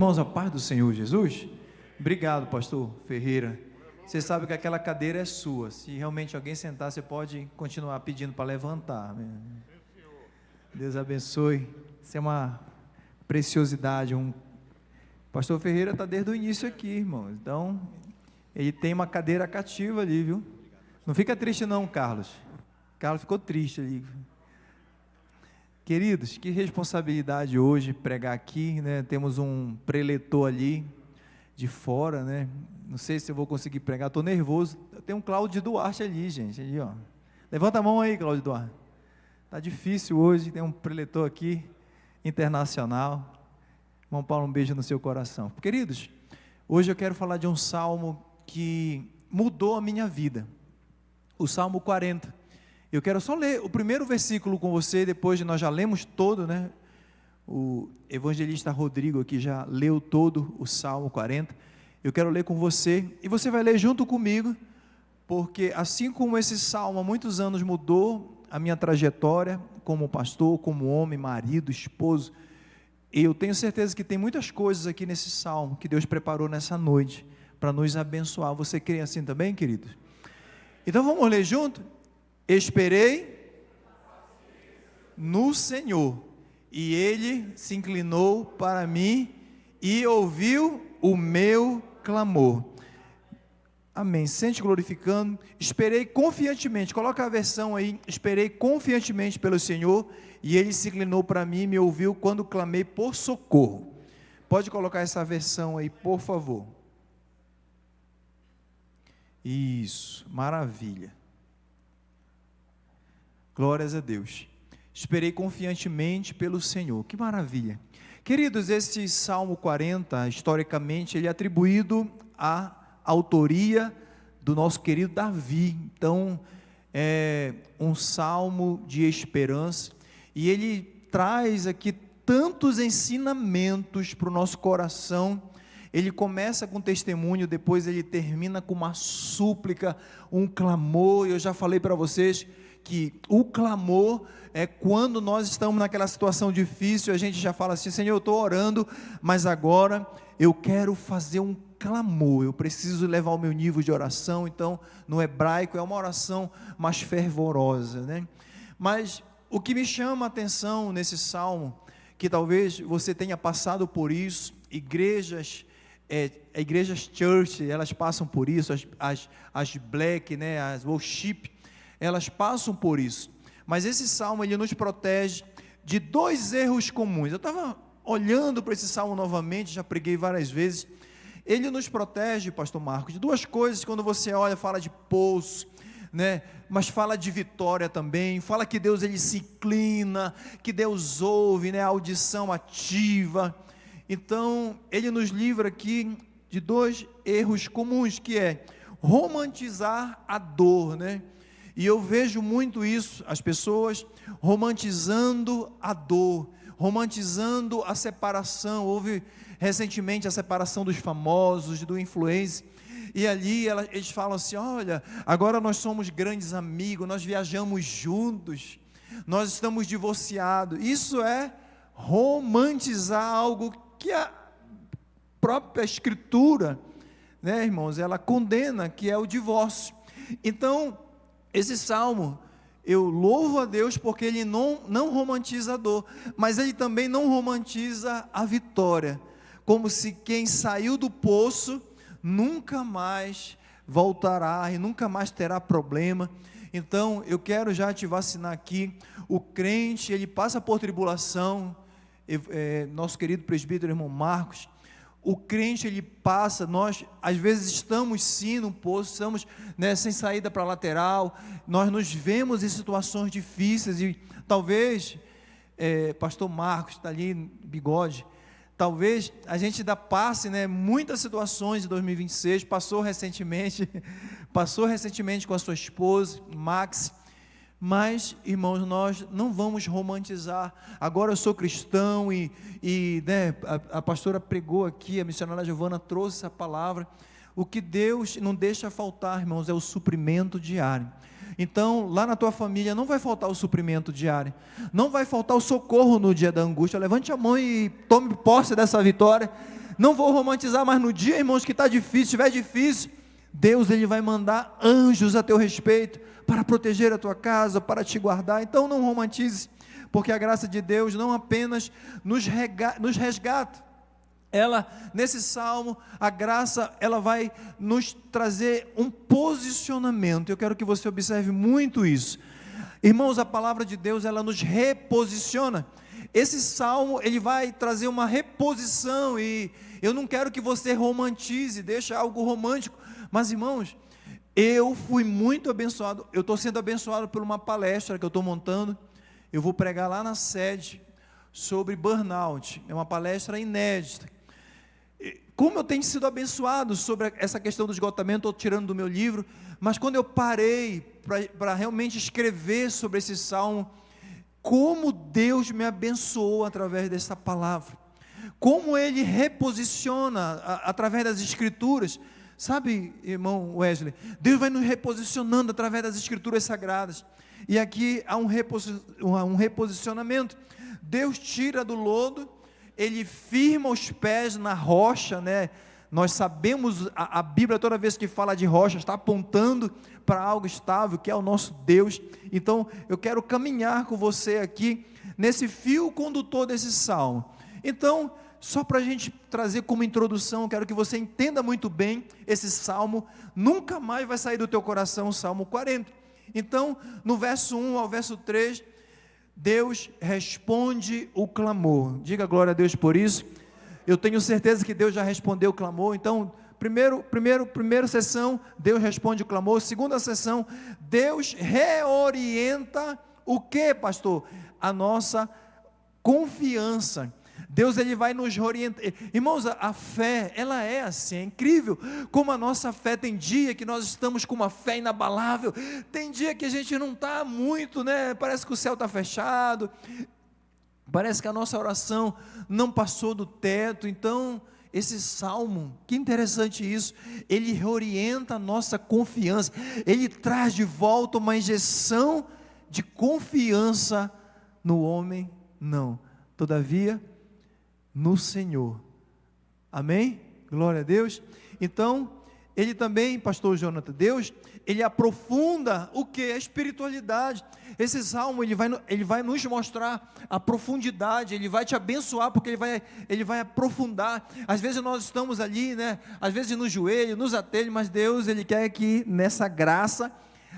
Irmãos, a paz do Senhor Jesus. Obrigado, pastor Ferreira. Você sabe que aquela cadeira é sua. Se realmente alguém sentar, você pode continuar pedindo para levantar. Deus abençoe. Isso é uma preciosidade. Pastor Ferreira está desde o início aqui, irmãos. Então, ele tem uma cadeira cativa ali, viu? Não fica triste não, Carlos. Carlos ficou triste ali. Queridos, que responsabilidade hoje pregar aqui, né? Temos um preletor ali de fora, né? Não sei se eu vou conseguir pregar, estou nervoso. Tem um Cláudio Duarte ali, gente, ali, ó. Levanta a mão aí, Cláudio Duarte. Tá difícil hoje, tem um preletor aqui internacional. Irmão Paulo, um beijo no seu coração. Queridos, hoje eu quero falar de um salmo que mudou a minha vida. O Salmo 40. Eu quero só ler o primeiro versículo com você, depois de nós já lemos todo, né? O evangelista Rodrigo aqui já leu todo o Salmo 40. Eu quero ler com você, e você vai ler junto comigo, porque assim como esse salmo há muitos anos mudou a minha trajetória como pastor, como homem, marido, esposo, eu tenho certeza que tem muitas coisas aqui nesse salmo que Deus preparou nessa noite para nos abençoar. Você crê assim também, querido? Então vamos ler junto? Esperei no Senhor, e Ele se inclinou para mim e ouviu o meu clamor. Amém. Sente glorificando. Esperei confiantemente. Coloca a versão aí. Esperei confiantemente pelo Senhor, e Ele se inclinou para mim e me ouviu quando clamei por socorro. Pode colocar essa versão aí, por favor. Isso, maravilha. Glórias a Deus. Esperei confiantemente pelo Senhor. Que maravilha. Queridos, esse Salmo 40, historicamente, ele é atribuído à autoria do nosso querido Davi. Então, é um salmo de esperança, e ele traz aqui tantos ensinamentos para o nosso coração. Ele começa com testemunho, depois ele termina com uma súplica, um clamor. Eu já falei para vocês que o clamor é quando nós estamos naquela situação difícil, a gente já fala assim: Senhor, eu estou orando, mas agora eu quero fazer um clamor, eu preciso levar o meu nível de oração. Então, no hebraico é uma oração mais fervorosa, né? Mas o que me chama a atenção nesse salmo, que talvez você tenha passado por isso, igrejas church, elas passam por isso, as black, né, as worship, elas passam por isso, mas esse salmo, ele nos protege de dois erros comuns. Eu estava olhando para esse salmo novamente, já preguei várias vezes. Ele nos protege, pastor Marcos, de duas coisas. Quando você olha, fala de poço, né? Mas fala de vitória também, fala que Deus, ele se inclina, que Deus ouve, né? A audição ativa. Então, ele nos livra aqui de dois erros comuns, que é romantizar a dor, né? E eu vejo muito isso, as pessoas romantizando a dor, romantizando a separação. Houve recentemente a separação dos famosos, do influencer, e ali eles falam assim: olha, agora nós somos grandes amigos, nós viajamos juntos, nós estamos divorciados. Isso é romantizar algo que a própria Escritura, né, irmãos, ela condena, que é o divórcio. Então, esse salmo, eu louvo a Deus porque ele não romantiza a dor, mas ele também não romantiza a vitória, como se quem saiu do poço nunca mais voltará e nunca mais terá problema. Então, eu quero já te vacinar aqui. O crente, ele passa por tribulação. Nosso querido presbítero, irmão Marcos, o crente, ele passa, nós às vezes estamos sim no poço, estamos, né, sem saída para a lateral, nós nos vemos em situações difíceis, e talvez, pastor Marcos, está ali, bigode, talvez a gente ainda passe, né, muitas situações em 2026, passou recentemente com a sua esposa, Max. Mas, irmãos, nós não vamos romantizar. Agora eu sou cristão né, a pastora pregou aqui, a missionária Giovana trouxe essa palavra. O que Deus não deixa faltar, irmãos, é o suprimento diário. Então, lá na tua família não vai faltar o suprimento diário, não vai faltar o socorro no dia da angústia. Levante a mão e tome posse dessa vitória. não vou romantizar, mas no dia, irmãos, que está difícil, estiver difícil, Deus ele vai mandar anjos a teu respeito, para proteger a tua casa, para te guardar. Então não romantize, porque a graça de Deus não apenas nos resgata, ela, nesse salmo, a graça, ela vai nos trazer um posicionamento. Eu quero que você observe muito isso. Irmãos, a palavra de Deus, ela nos reposiciona. Esse salmo, ele vai trazer uma reposição, e eu não quero que você romantize, deixe algo romântico, mas irmãos, eu fui muito abençoado, eu estou sendo abençoado por uma palestra que eu estou montando, eu vou pregar lá na sede, sobre burnout, é uma palestra inédita. Como eu tenho sido abençoado sobre essa questão do esgotamento, estou tirando do meu livro, mas quando eu parei para realmente escrever sobre esse salmo, como Deus me abençoou através dessa palavra, como Ele reposiciona através das Escrituras, sabe, irmão Wesley, Deus vai nos reposicionando através das Escrituras Sagradas, e aqui há um reposicionamento. Deus tira do lodo, Ele firma os pés na rocha, né? Nós sabemos, a Bíblia toda vez que fala de rocha, está apontando para algo estável, que é o nosso Deus. Então, eu quero caminhar com você aqui, nesse fio condutor desse salmo. Então, só para a gente trazer como introdução, quero que você entenda muito bem esse salmo, nunca mais vai sair do teu coração o Salmo 40. Então, no verso 1 ao verso 3, Deus responde o clamor. Diga glória a Deus por isso. Eu tenho certeza que Deus já respondeu o clamor. Então, primeira sessão, Deus responde o clamor. Segunda sessão, Deus reorienta o que, pastor? A nossa confiança. Deus ele vai nos orientar. Irmãos, a fé, ela é assim, é incrível como a nossa fé, tem dia que nós estamos com uma fé inabalável, tem dia que a gente não está muito, né, parece que o céu está fechado, parece que a nossa oração não passou do teto. Então, esse salmo, que interessante isso, ele reorienta a nossa confiança, ele traz de volta uma injeção de confiança no homem, não, todavia, no Senhor. Amém? Glória a Deus. Então, ele também, pastor Jonathan, Deus, ele aprofunda o que? A espiritualidade. Esse salmo, ele vai nos mostrar a profundidade, ele vai te abençoar, porque ele vai aprofundar. Às vezes nós estamos ali, né, às vezes no joelho, nos atelhos, mas Deus, ele quer que nessa graça,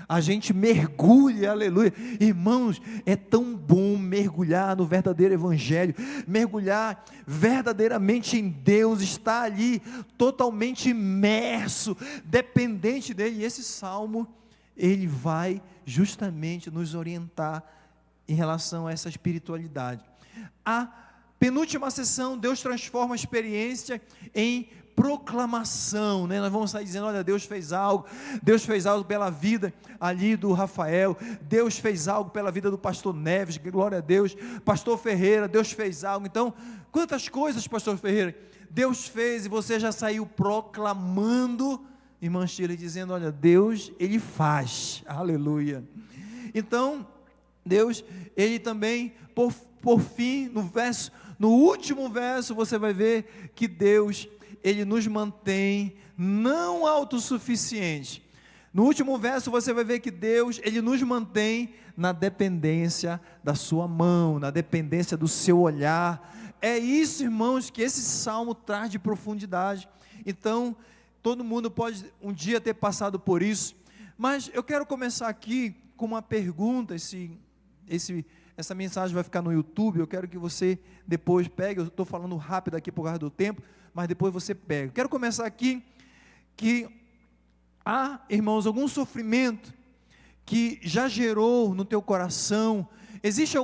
a gente mergulhe, aleluia. Irmãos, é tão bom mergulhar no verdadeiro evangelho, mergulhar verdadeiramente em Deus, estar ali totalmente imerso, dependente dele. E esse salmo, ele vai justamente nos orientar em relação a essa espiritualidade. A penúltima sessão, Deus transforma a experiência em proclamação, né? Nós vamos sair dizendo, olha, Deus fez algo pela vida ali do Rafael, Deus fez algo pela vida do pastor Neves, glória a Deus, pastor Ferreira, Deus fez algo. Então, quantas coisas, pastor Ferreira, Deus fez, e você já saiu proclamando, irmã Sheila, dizendo, olha, Deus, Ele faz, aleluia. Então, Deus, Ele também, por fim, no último verso, você vai ver que Deus, Ele nos mantém não autossuficiente. No último verso você vai ver que Deus, Ele nos mantém na dependência da sua mão, na dependência do seu olhar. É isso, irmãos, que esse salmo traz de profundidade. Então, todo mundo pode um dia ter passado por isso, mas eu quero começar aqui com uma pergunta. Essa mensagem vai ficar no YouTube, eu quero que você depois pegue, eu estou falando rápido aqui por causa do tempo, mas depois você pega. Quero começar aqui, que há, irmãos, algum sofrimento que já gerou no teu coração, existe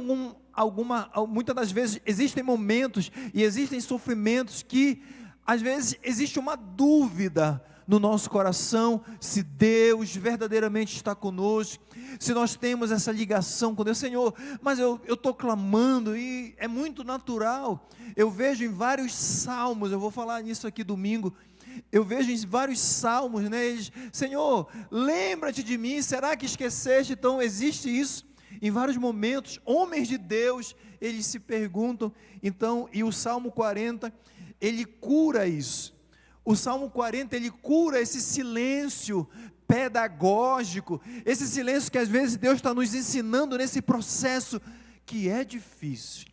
muitas das vezes, existem momentos e existem sofrimentos que, às vezes, existe uma dúvida no nosso coração, se Deus verdadeiramente está conosco, se nós temos essa ligação com Deus. Senhor, mas eu estou clamando, e é muito natural, eu vejo em vários salmos, eu vou falar nisso aqui domingo, eu vejo em vários salmos, né, Senhor, lembra-te de mim, será que esqueceste? Então existe isso, em vários momentos, homens de Deus, eles se perguntam. Então, e o Salmo 40, ele cura isso. O Salmo 40, ele cura esse silêncio pedagógico, esse silêncio que às vezes Deus está nos ensinando nesse processo que é difícil.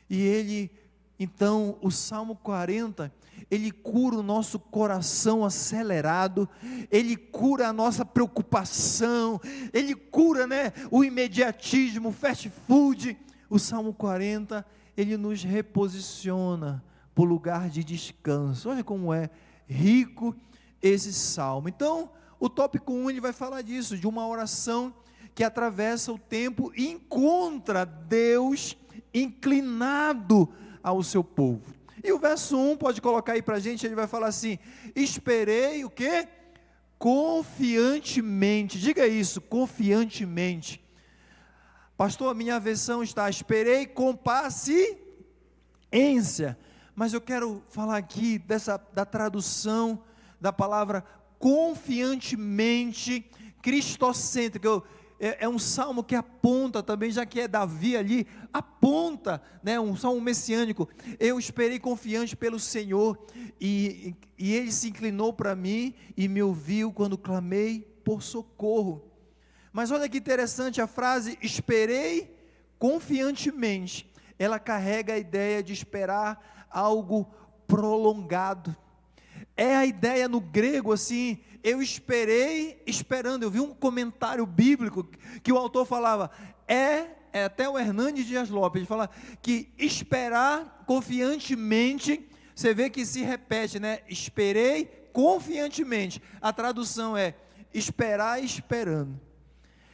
E ele, então, o Salmo 40, ele cura o nosso coração acelerado, ele cura a nossa preocupação, ele cura, o imediatismo, o fast food. O Salmo 40, ele nos reposiciona para o lugar de descanso. Olha como é rico esse salmo. Então, o tópico 1, ele vai falar disso, de uma oração que atravessa o tempo e encontra Deus inclinado ao seu povo. E o verso 1, pode colocar aí para a gente, ele vai falar assim: esperei o quê? Confiantemente. Diga isso, confiantemente. Pastor, a minha versão está: esperei com paciência. Mas eu quero falar aqui da tradução da palavra confiantemente, cristocêntrica. É um salmo que aponta também, já que é Davi ali, aponta, um salmo messiânico. Eu esperei confiante pelo Senhor, e Ele se inclinou para mim, e me ouviu quando clamei por socorro. Mas olha que interessante, a frase esperei confiantemente, ela carrega a ideia de esperar algo prolongado. É a ideia no grego assim, eu esperei esperando. Eu vi um comentário bíblico que o autor falava, até o Hernandes Dias Lopes, ele fala que esperar confiantemente, você vê que se repete, esperei confiantemente. A tradução é esperar esperando.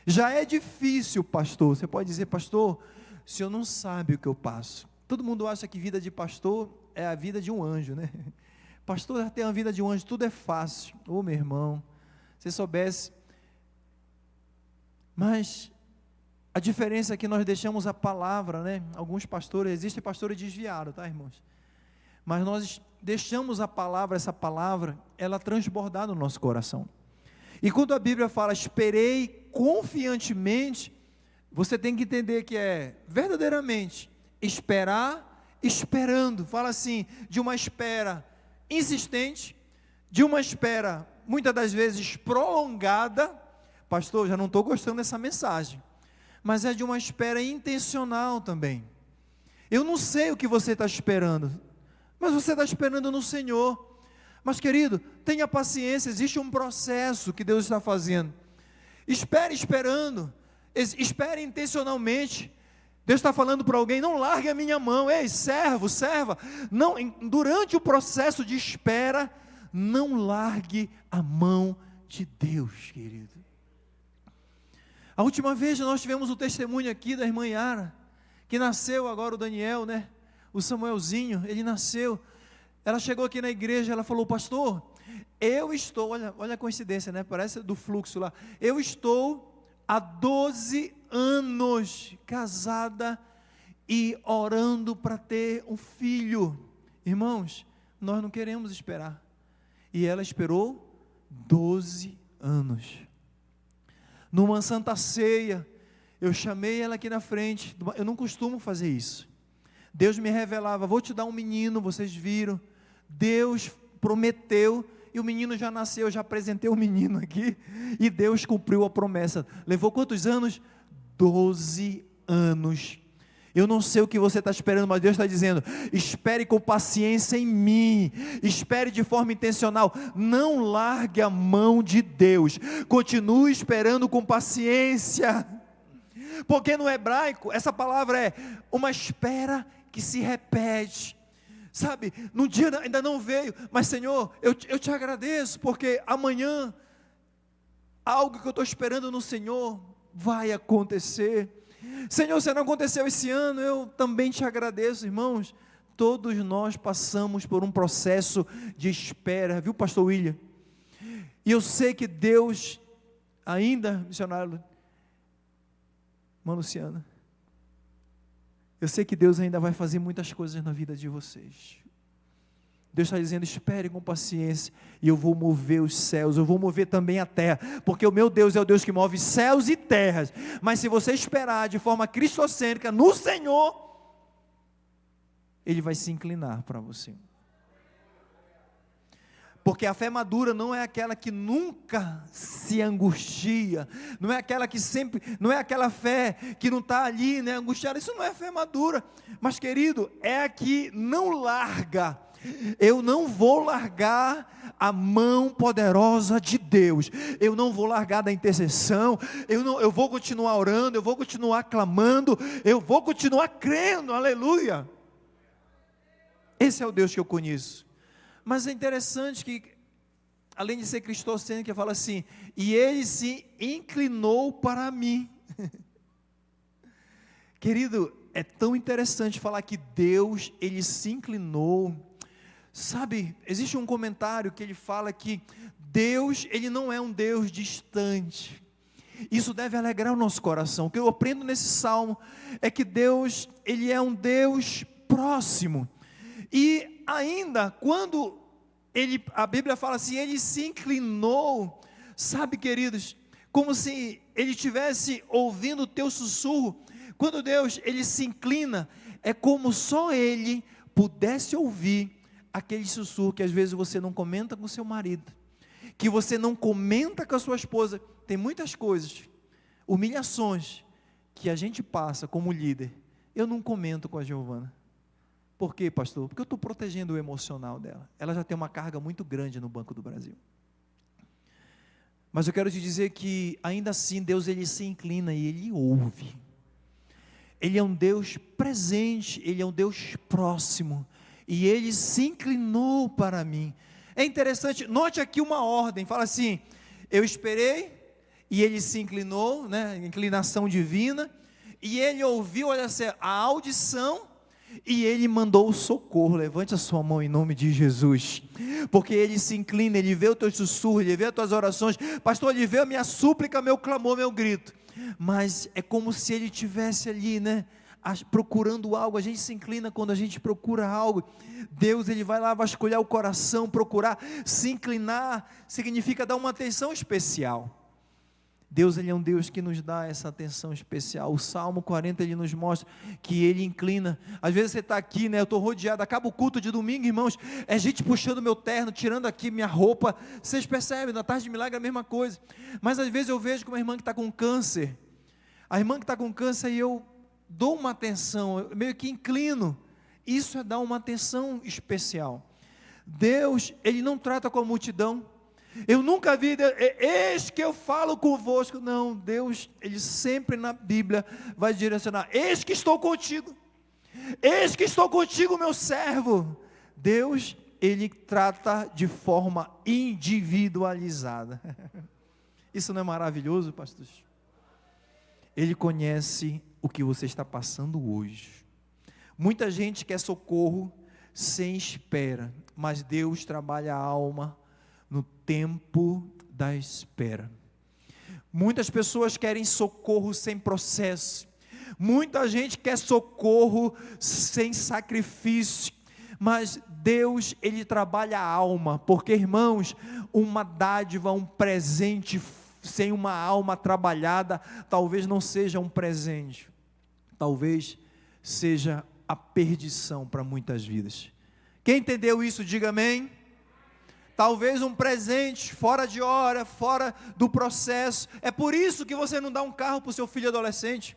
Já é difícil, pastor. Você pode dizer, pastor, o senhor não sabe o que eu passo. Todo mundo acha que vida de pastor é a vida de um anjo, Pastor tem a vida de um anjo, tudo é fácil. Ô meu irmão, se soubesse. Mas a diferença é que nós deixamos a palavra, Alguns pastores, existem pastores desviados, tá, irmãos? Mas nós deixamos a palavra, essa palavra, ela transbordar no nosso coração. E quando a Bíblia fala, esperei confiantemente, você tem que entender que é verdadeiramente esperar, esperando. Fala assim, de uma espera insistente, de uma espera, muitas das vezes prolongada. Pastor, já não estou gostando dessa mensagem, mas é de uma espera intencional também. Eu não sei o que você está esperando, mas você está esperando no Senhor. Mas querido, tenha paciência, existe um processo que Deus está fazendo. Espere esperando, espere intencionalmente. Deus está falando para alguém, não largue a minha mão. Ei, servo, serva, não, durante o processo de espera, não largue a mão de Deus, querido. A última vez nós tivemos o testemunho aqui da irmã Yara, que nasceu agora o Daniel, o Samuelzinho, ele nasceu. Ela chegou aqui na igreja, ela falou, pastor, eu estou, olha a coincidência, parece do fluxo lá, eu estou há 12 anos casada e orando para ter um filho. Irmãos, nós não queremos esperar, e ela esperou 12 anos, numa santa ceia, eu chamei ela aqui na frente, eu não costumo fazer isso, Deus me revelava, vou te dar um menino, vocês viram, Deus prometeu, e o menino já nasceu, eu já apresentei o menino aqui, e Deus cumpriu a promessa. Levou quantos anos? 12 anos. Eu não sei o que você está esperando, mas Deus está dizendo, espere com paciência em mim, espere de forma intencional, não largue a mão de Deus, continue esperando com paciência, porque no hebraico, essa palavra é uma espera que se repete. Sabe, no dia ainda não veio, mas Senhor, eu te agradeço, porque amanhã, algo que eu estou esperando no Senhor, vai acontecer. Senhor, se não aconteceu esse ano, eu também te agradeço, irmãos. Todos nós passamos por um processo de espera, viu, pastor William? E eu sei que Deus, ainda, missionário, irmã Luciana, eu sei que Deus ainda vai fazer muitas coisas na vida de vocês. Deus está dizendo, espere com paciência, e eu vou mover os céus, eu vou mover também a terra, porque o meu Deus é o Deus que move céus e terras. Mas se você esperar de forma cristocêntrica no Senhor, Ele vai se inclinar para você. Porque a fé madura não é aquela que nunca se angustia, não é aquela que sempre, não é aquela fé que não está ali, né, angustiada. Isso não é fé madura. Mas, querido, é a que não larga. Eu não vou largar a mão poderosa de Deus. Eu não vou largar da intercessão. Eu vou continuar orando, eu vou continuar clamando, eu vou continuar crendo. Aleluia. Esse é o Deus que eu conheço. Mas é interessante que, além de ser cristocêntrico, fala assim: e ele se inclinou para mim. Querido, é tão interessante falar que Deus, ele se inclinou. Sabe, existe um comentário que ele fala que Deus, ele não é um Deus distante. Isso deve alegrar o nosso coração. O que eu aprendo nesse salmo é que Deus, ele é um Deus próximo. E ainda, quando a Bíblia fala assim, ele se inclinou, sabe, queridos, como se ele estivesse ouvindo o teu sussurro. Quando Deus, ele se inclina, é como só ele pudesse ouvir aquele sussurro que às vezes você não comenta com seu marido, que você não comenta com a sua esposa. Tem muitas coisas, humilhações, que a gente passa como líder, eu não comento com a Giovana. Por quê, pastor? Porque eu estou protegendo o emocional dela. Ela já tem uma carga muito grande no Banco do Brasil. Mas eu quero te dizer que, ainda assim, Deus, ele se inclina e ele ouve. Ele é um Deus presente, ele é um Deus próximo, e ele se inclinou para mim. É interessante, note aqui uma ordem, fala assim: eu esperei, e ele se inclinou, né, inclinação divina, e ele ouviu, olha assim, a audição, e ele mandou o socorro. Levante a sua mão em nome de Jesus, porque ele se inclina, ele vê o teu sussurro, ele vê as tuas orações. Pastor, ele vê a minha súplica, meu clamor, meu grito, mas é como se ele estivesse ali, né, procurando algo. A gente se inclina quando a gente procura algo. Deus, ele vai lá vasculhar o coração, procurar. Se inclinar significa dar uma atenção especial. Deus, ele é um Deus que nos dá essa atenção especial. O Salmo 40, ele nos mostra que ele inclina. Às vezes você está aqui, né, eu estou rodeado, acaba o culto de domingo, irmãos, é gente puxando meu terno, tirando aqui minha roupa. Vocês percebem, na tarde de milagre é a mesma coisa. Mas às vezes eu vejo com uma irmã que está com câncer, a irmã que está com câncer, e eu dou uma atenção, eu meio que inclino. Isso é dar uma atenção especial. Deus, ele não trata com a multidão. Eu nunca vi, eis que eu falo convosco. Não, Deus, ele sempre na Bíblia vai direcionar: eis que estou contigo, eis que estou contigo, meu servo. Deus, ele trata de forma individualizada. Isso não é maravilhoso, pastor? Ele conhece o que você está passando hoje. Muita gente quer socorro sem espera, mas Deus trabalha a alma no tempo da espera. Muitas pessoas querem socorro sem processo, muita gente quer socorro sem sacrifício, mas Deus, ele trabalha a alma, porque, irmãos, uma dádiva, um presente sem uma alma trabalhada, talvez não seja um presente, talvez seja a perdição para muitas vidas. Quem entendeu isso, diga amém. Talvez um presente fora de hora, fora do processo. É por isso que você não dá um carro para o seu filho adolescente,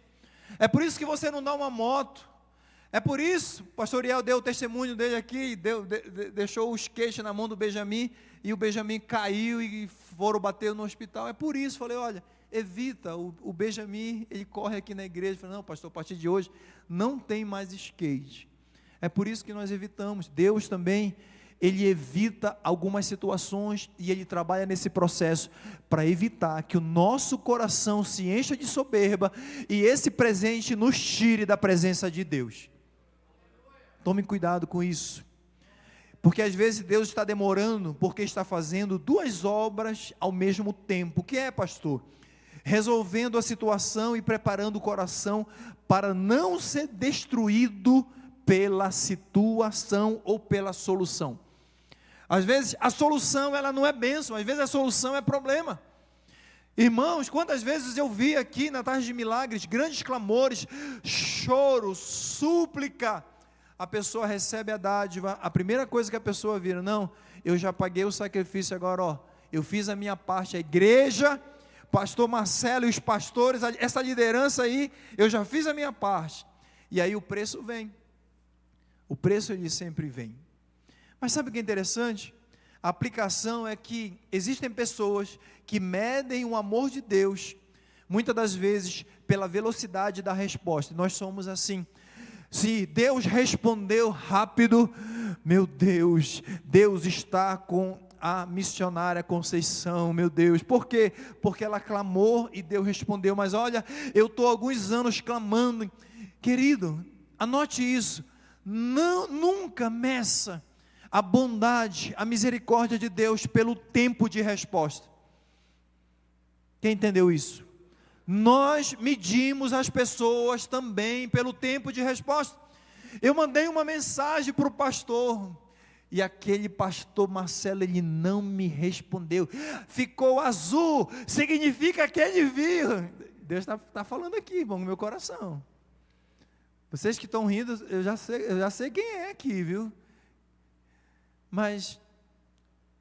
é por isso que você não dá uma moto, é por isso, o pastor Iel deu o testemunho dele aqui, deixou o skate na mão do Benjamin, e o Benjamin caiu e foram bater no hospital. É por isso, falei, olha, evita. O Benjamin, ele corre aqui na igreja, falei, não, pastor, a partir de hoje não tem mais skate. É por isso que nós evitamos. Deus também, ele evita algumas situações, e ele trabalha nesse processo para evitar que o nosso coração se encha de soberba, e esse presente nos tire da presença de Deus. Tome cuidado com isso, porque às vezes Deus está demorando, porque está fazendo duas obras ao mesmo tempo. O que é, pastor? Resolvendo a situação e preparando o coração para não ser destruído pela situação ou pela solução. Às vezes a solução, ela não é bênção, às vezes a solução é problema. Irmãos, quantas vezes eu vi aqui na tarde de milagres, grandes clamores, choro, súplica, a pessoa recebe a dádiva, a primeira coisa que a pessoa vira, não, eu já paguei o sacrifício, agora, ó, eu fiz a minha parte, a igreja, pastor Marcelo e os pastores, essa liderança aí, eu já fiz a minha parte. E aí o preço vem. O preço ele sempre vem. Mas sabe o que é interessante? A aplicação é que existem pessoas que medem o amor de Deus, muitas das vezes pela velocidade da resposta. Nós somos assim. Se Deus respondeu rápido, meu Deus, Deus está com a missionária Conceição, meu Deus. Por quê? Porque ela clamou e Deus respondeu. Mas olha, eu estou há alguns anos clamando. Querido, anote isso. Não, nunca meça a bondade, a misericórdia de Deus pelo tempo de resposta. Quem entendeu isso? Nós medimos as pessoas também pelo tempo de resposta. Eu mandei uma mensagem para o pastor, e aquele pastor Marcelo, ele não me respondeu, ficou azul, significa que ele viu. Deus está falando aqui, irmão, no meu coração. Vocês que estão rindo, eu já sei quem é aqui, viu? Mas,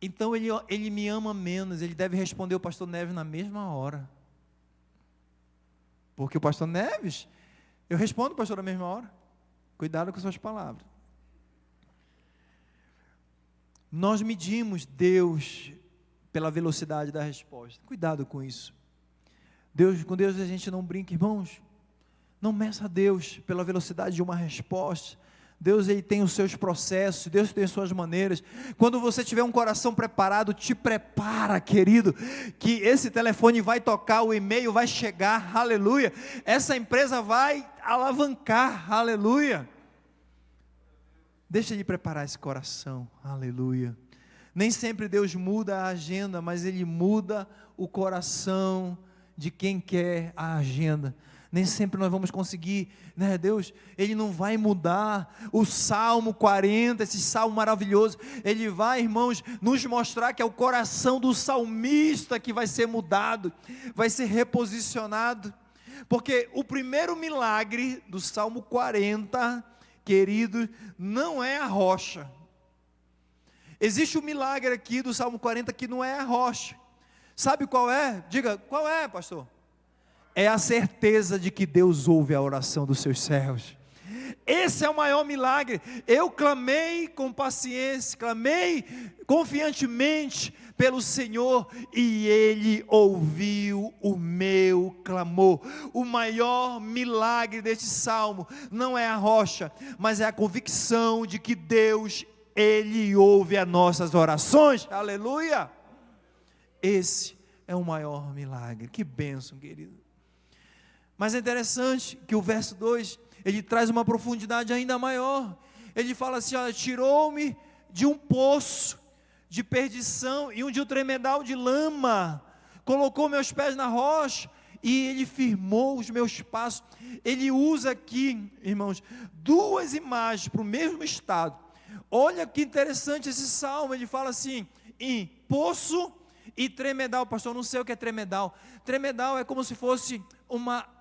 então ele me ama menos, ele deve responder o pastor Neves na mesma hora. Porque o pastor Neves, eu respondo o pastor na mesma hora. Cuidado com suas palavras. Nós medimos Deus pela velocidade da resposta. Cuidado com isso. Com Deus a gente não brinca, irmãos. Não meça Deus pela velocidade de uma resposta. Deus ele tem os seus processos, Deus tem as suas maneiras. Quando você tiver um coração preparado, te prepara, querido, que esse telefone vai tocar, o e-mail vai chegar, aleluia. Essa empresa vai alavancar, aleluia. Deixa de preparar esse coração, aleluia. Nem sempre Deus muda a agenda, mas Ele muda o coração de quem quer a agenda. Nem sempre nós vamos conseguir, né? Deus, Ele não vai mudar o Salmo 40, esse Salmo maravilhoso, Ele vai, irmãos, nos mostrar que é o coração do salmista que vai ser mudado, vai ser reposicionado, porque o primeiro milagre do Salmo 40, querido, não é a rocha. Existe um milagre aqui do Salmo 40 que não é a rocha. Sabe qual é? Diga, qual é, pastor? É a certeza de que Deus ouve a oração dos seus servos. Esse é o maior milagre. Eu clamei com paciência, clamei confiantemente pelo Senhor, e Ele ouviu o meu clamor. O maior milagre deste salmo não é a rocha, mas é a convicção de que Deus, Ele ouve as nossas orações. Aleluia! Esse é o maior milagre. Que bênção, querido. Mas é interessante que o verso 2, ele traz uma profundidade ainda maior. Ele fala assim, olha, tirou-me de um poço de perdição e de um tremedal de lama, colocou meus pés na rocha, e Ele firmou os meus passos. Ele usa aqui, irmãos, duas imagens para o mesmo estado. Olha que interessante esse salmo, ele fala assim, em poço e tremedal. Pastor, eu não sei o que é tremedal. Tremedal é como se fosse uma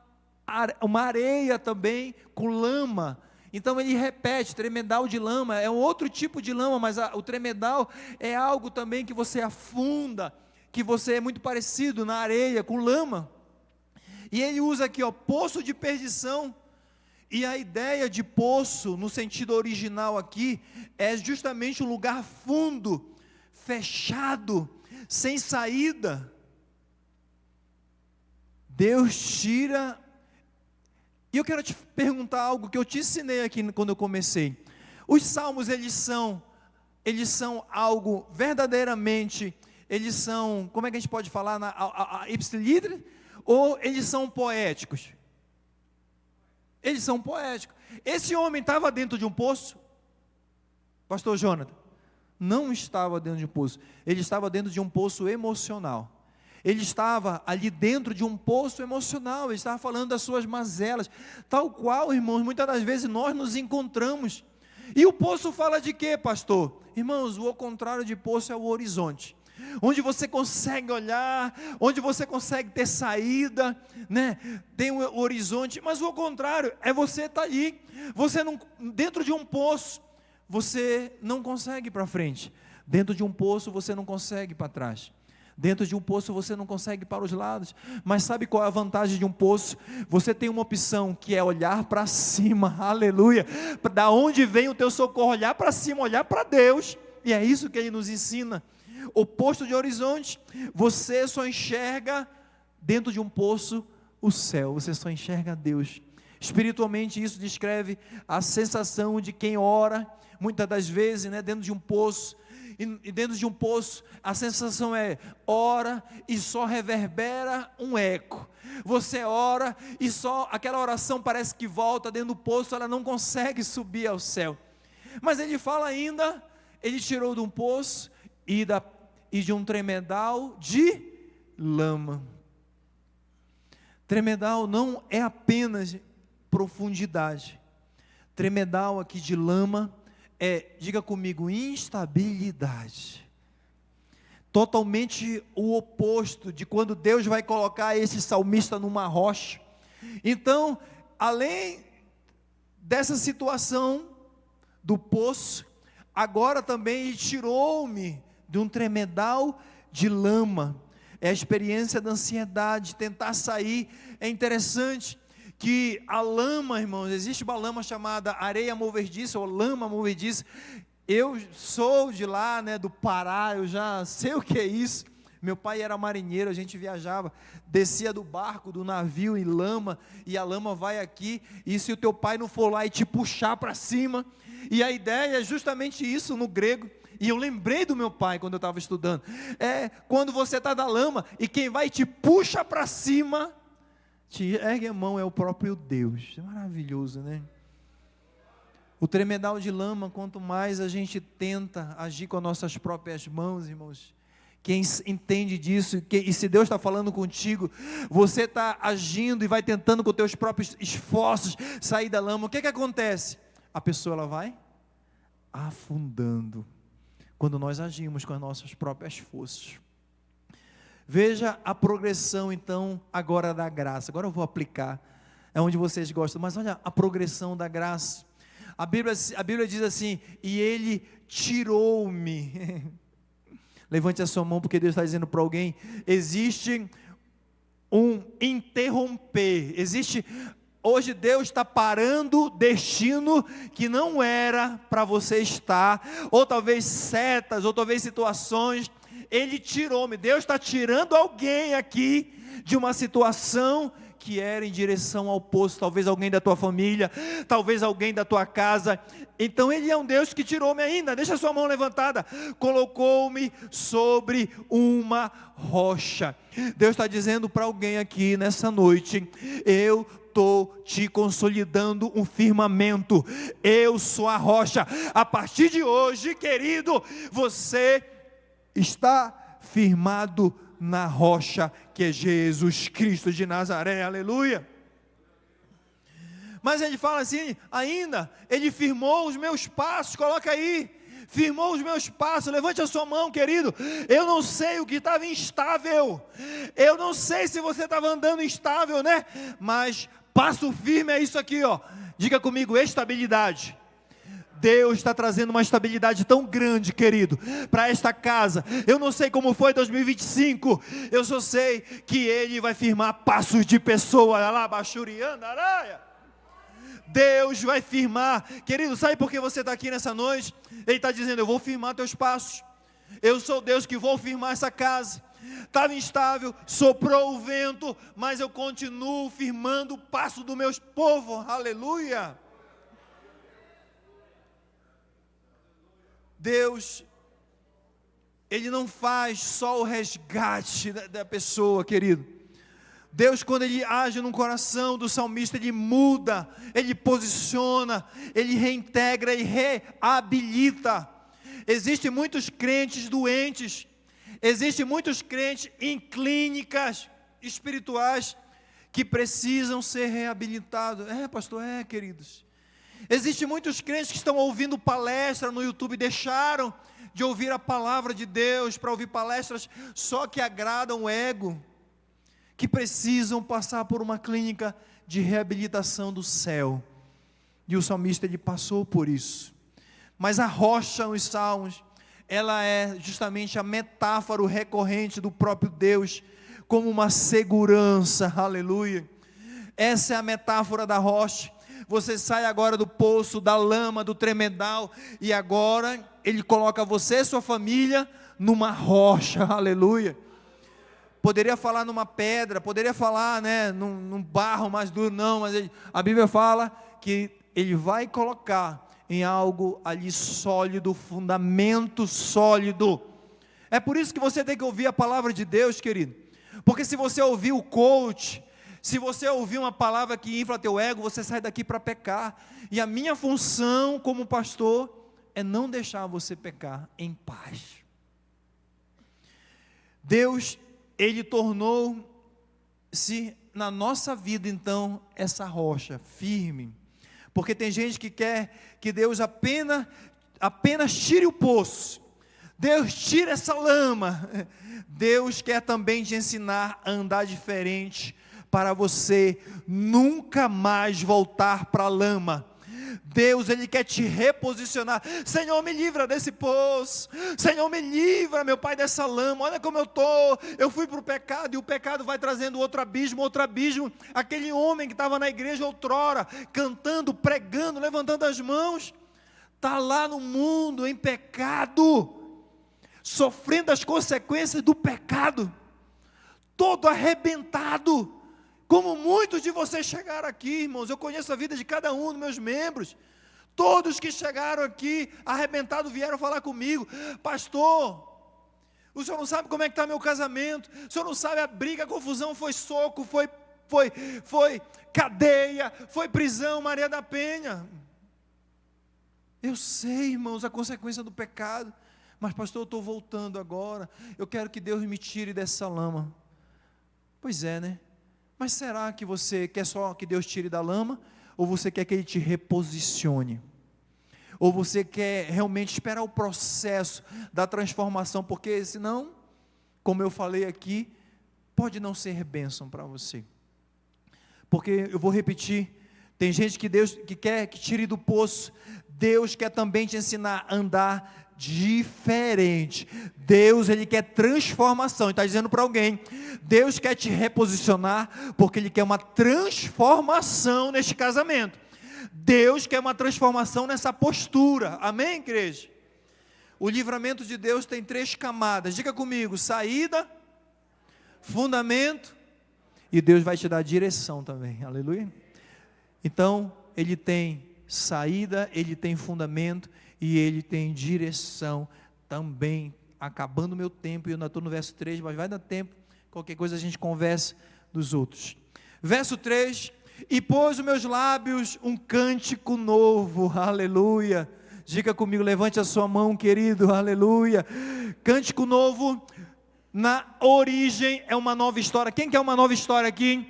areia também com lama. Então ele repete, tremedal de lama, é um outro tipo de lama, mas o tremedal é algo também que você afunda, que você é muito parecido na areia, com lama. E ele usa aqui, ó, poço de perdição. E a ideia de poço, no sentido original aqui, é justamente um lugar fundo, fechado, sem saída. Deus tira. E eu quero te perguntar algo que eu te ensinei aqui quando eu comecei. Os salmos, eles são algo verdadeiramente, eles são, como é que a gente pode falar, ipsiliter, ou eles são poéticos? Eles são poéticos. Esse homem estava dentro de um poço? Pastor Jonathan? Não estava dentro de um poço, ele estava dentro de um poço emocional. Ele estava ali dentro de um poço emocional, ele estava falando das suas mazelas, tal qual, irmãos, muitas das vezes nós nos encontramos. E o poço fala de quê, pastor? Irmãos, o contrário de poço é o horizonte, onde você consegue olhar, onde você consegue ter saída, né? Tem um horizonte, mas o contrário é você estar ali, você não, dentro de um poço, você não consegue ir para frente, Dentro de um poço você não consegue ir para trás. Dentro de um poço você não consegue ir para os lados. Mas sabe qual é a vantagem de um poço? Você tem uma opção que é olhar para cima, aleluia. Da onde vem o teu socorro? Olhar para cima, olhar para Deus. E é isso que ele nos ensina. Oposto de horizonte, você só enxerga dentro de um poço o céu, você só enxerga Deus. Espiritualmente isso descreve a sensação de quem ora, muitas das vezes, dentro de um poço. E dentro de um poço, a sensação é, ora e só reverbera um eco. Você ora e só, aquela oração parece que volta dentro do poço, ela não consegue subir ao céu. Mas ele fala ainda, ele tirou de um poço e de um tremedal de lama. Tremedal não é apenas profundidade. Tremedal aqui de lama diga comigo, instabilidade. Totalmente o oposto de quando Deus vai colocar esse salmista numa rocha. Então, além dessa situação do poço, agora também ele tirou-me de um tremedal de lama. É a experiência da ansiedade, tentar sair. É interessante que a lama, irmãos, existe uma lama chamada areia movediça, ou lama movediça. Eu sou de lá, do Pará, eu já sei o que é isso. Meu pai era marinheiro, a gente viajava, descia do barco, do navio em lama, e a lama vai aqui, e se o teu pai não for lá e te puxar para cima, e a ideia é justamente isso no grego. E eu lembrei do meu pai quando eu estava estudando, quando você está na lama, e quem vai te puxa para cima, te ergue a mão, é o próprio Deus. É maravilhoso, né? O tremedal de lama, quanto mais a gente tenta agir com as nossas próprias mãos, irmãos, quem entende disso, e se Deus está falando contigo, você está agindo e vai tentando com os teus próprios esforços sair da lama, o que acontece? A pessoa ela vai afundando, quando nós agimos com as nossas próprias forças. Veja a progressão então agora da graça. Agora eu vou aplicar, é onde vocês gostam, mas olha a progressão da graça. A Bíblia diz assim, e ele tirou-me. Levante a sua mão, porque Deus está dizendo para alguém, existe um interromper, hoje Deus está parando destino que não era para você estar, ou talvez setas, ou talvez situações. Ele tirou-me, Deus está tirando alguém aqui de uma situação que era em direção ao poço, talvez alguém da tua família, talvez alguém da tua casa. Então ele é um Deus que tirou-me ainda, deixa a sua mão levantada, colocou-me sobre uma rocha. Deus está dizendo para alguém aqui nessa noite, eu estou te consolidando um firmamento, eu sou a rocha. A partir de hoje, querido, você está firmado na rocha que é Jesus Cristo de Nazaré, aleluia. Mas ele fala assim, ainda, ele firmou os meus passos, coloca aí, firmou os meus passos, levante a sua mão, querido. Eu não sei o que estava instável, eu não sei se você estava andando instável, mas passo firme é isso aqui, diga comigo, estabilidade. Deus está trazendo uma estabilidade tão grande, querido, para esta casa. Eu não sei como foi 2025, eu só sei que Ele vai firmar passos de pessoa. Deus vai firmar, querido, sabe por que você está aqui nessa noite? Ele está dizendo, eu vou firmar teus passos, eu sou Deus que vou firmar essa casa. Estava instável, soprou o vento, mas eu continuo firmando o passo do meu povo, aleluia. Deus, Ele não faz só o resgate da pessoa, querido. Deus, quando Ele age no coração do salmista, Ele muda, Ele posiciona, Ele reintegra e reabilita. Existem muitos crentes doentes, existem muitos crentes em clínicas espirituais que precisam ser reabilitados. Pastor, queridos. Existem muitos crentes que estão ouvindo palestra no YouTube, deixaram de ouvir a palavra de Deus para ouvir palestras só que agradam o ego, que precisam passar por uma clínica de reabilitação do céu. E o salmista, ele passou por isso. Mas a rocha nos Salmos ela é justamente a metáfora recorrente do próprio Deus, como uma segurança, aleluia. Essa é a metáfora da rocha. Você sai agora do poço, da lama, do tremedal, e agora Ele coloca você e sua família numa rocha, aleluia. Poderia falar numa pedra, poderia falar, num barro mais duro, não, mas a Bíblia fala que Ele vai colocar em algo ali sólido, fundamento sólido. É por isso que você tem que ouvir a palavra de Deus, querido, porque se você ouvir o coach, se você ouvir uma palavra que infla teu ego, você sai daqui para pecar, e a minha função como pastor é não deixar você pecar em paz. Deus, Ele tornou-se na nossa vida então essa rocha firme, porque tem gente que quer que Deus apenas tire o poço, Deus tira essa lama. Deus quer também te ensinar a andar diferente, para você nunca mais voltar para a lama. Deus, Ele quer te reposicionar. Senhor, me livra desse poço. Senhor, me livra, meu Pai, dessa lama. Olha como eu estou. Eu fui para o pecado, e o pecado vai trazendo outro abismo, outro abismo. Aquele homem que estava na igreja outrora, cantando, pregando, levantando as mãos, está lá no mundo, em pecado, sofrendo as consequências do pecado, todo arrebentado, como muitos de vocês chegaram aqui, irmãos. Eu conheço a vida de cada um dos meus membros. Todos que chegaram aqui, arrebentados, vieram falar comigo: pastor, o senhor não sabe como é que está meu casamento, o senhor não sabe a briga, a confusão, foi soco, foi cadeia, foi prisão, Maria da Penha. Eu sei, irmãos, a consequência do pecado, mas pastor, eu estou voltando agora, eu quero que Deus me tire dessa lama. Pois é, né? Mas será que você quer só que Deus tire da lama? Ou você quer que Ele te reposicione? Ou você quer realmente esperar o processo da transformação? Porque senão, como eu falei aqui, pode não ser bênção para você. Porque eu vou repetir, tem gente que Deus que quer que tire do poço. Deus quer também te ensinar a andar diferente. Deus, Ele quer transformação. Ele está dizendo para alguém: Deus quer te reposicionar, porque Ele quer uma transformação neste casamento. Deus quer uma transformação nessa postura. Amém, igreja? O livramento de Deus tem 3 camadas. Diga comigo: saída, fundamento, e Deus vai te dar direção também. Aleluia. Então, Ele tem saída, Ele tem fundamento e Ele tem direção também. Acabando o meu tempo, e eu ainda estou no verso 3, mas vai dar tempo, qualquer coisa a gente conversa dos outros. Verso 3: e pôs os meus lábios um cântico novo, aleluia. Diga comigo, levante a sua mão, querido, aleluia. Cântico novo, na origem é uma nova história. Quem quer uma nova história aqui?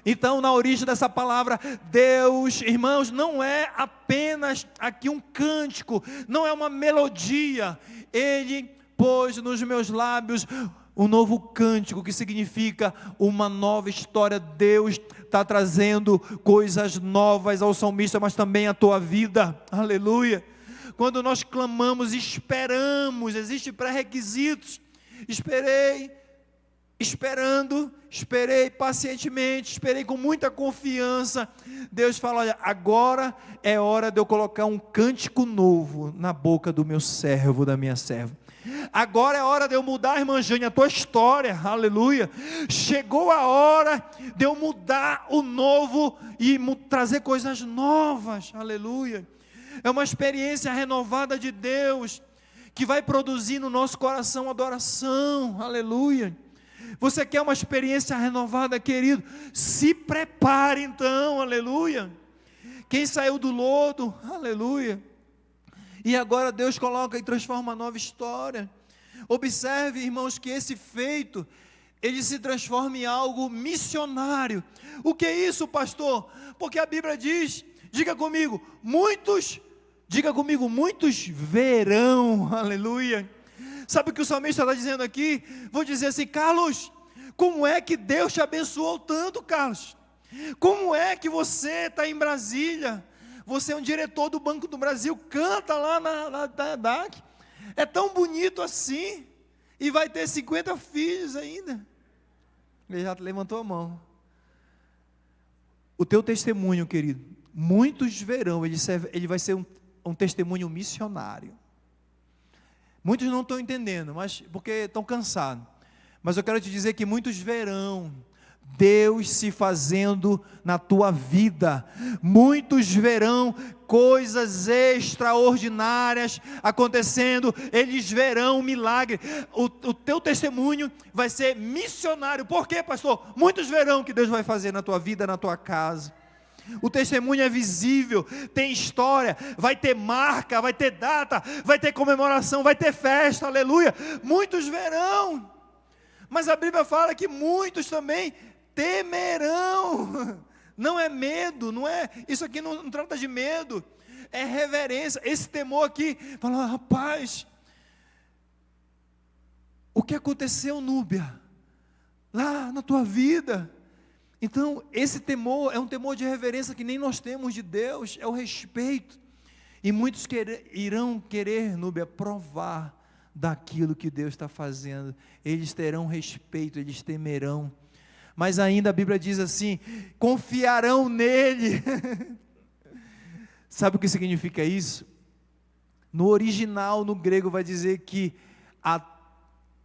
Então, na origem dessa palavra, Deus, irmãos, não é apenas aqui um cântico, não é uma melodia. Ele pôs nos meus lábios um novo cântico, que significa uma nova história. Deus está trazendo coisas novas ao salmista, mas também à tua vida, aleluia. Quando nós clamamos, esperamos, existem pré-requisitos. Esperei pacientemente, esperei com muita confiança. Deus fala: olha, agora é hora de eu colocar um cântico novo na boca do meu servo, da minha serva. Agora é hora de eu mudar, irmã Jane, a tua história, aleluia. Chegou a hora de eu mudar o novo e trazer coisas novas, aleluia. É uma experiência renovada de Deus, que vai produzir no nosso coração adoração, aleluia. Você quer uma experiência renovada, querido? Se prepare então, aleluia. Quem saiu do lodo, aleluia, e agora Deus coloca e transforma uma nova história. Observe, irmãos, que esse feito, ele se transforma em algo missionário. O que é isso, pastor? Porque a Bíblia diz, diga comigo, muitos verão, aleluia. Sabe o que o salmista está dizendo aqui? Vou dizer assim: Carlos, como é que Deus te abençoou tanto, Carlos? Como é que você está em Brasília? Você é um diretor do Banco do Brasil, canta lá na DAC. É tão bonito assim, e vai ter 50 filhos ainda. Ele já levantou a mão. O teu testemunho, querido, muitos verão, ele vai ser um testemunho missionário. Muitos não estão entendendo, mas porque estão cansados. Mas eu quero te dizer que muitos verão Deus se fazendo na tua vida. Muitos verão coisas extraordinárias acontecendo. Eles verão um milagre. O teu testemunho vai ser missionário. Por quê, pastor? Muitos verão que Deus vai fazer na tua vida, na tua casa. O testemunho é visível, tem história, vai ter marca, vai ter data, vai ter comemoração, vai ter festa, aleluia. Muitos verão, mas a Bíblia fala que muitos também temerão. Não é medo, não é, isso aqui não trata de medo, é reverência. Esse temor aqui, fala, rapaz, o que aconteceu, Núbia, lá na tua vida? Então, esse temor é um temor de reverência que nem nós temos de Deus, é o respeito. E muitos irão querer, Núbia, provar daquilo que Deus está fazendo. Eles terão respeito, eles temerão. Mas ainda a Bíblia diz assim, confiarão nele. Sabe o que significa isso? No original, no grego, vai dizer que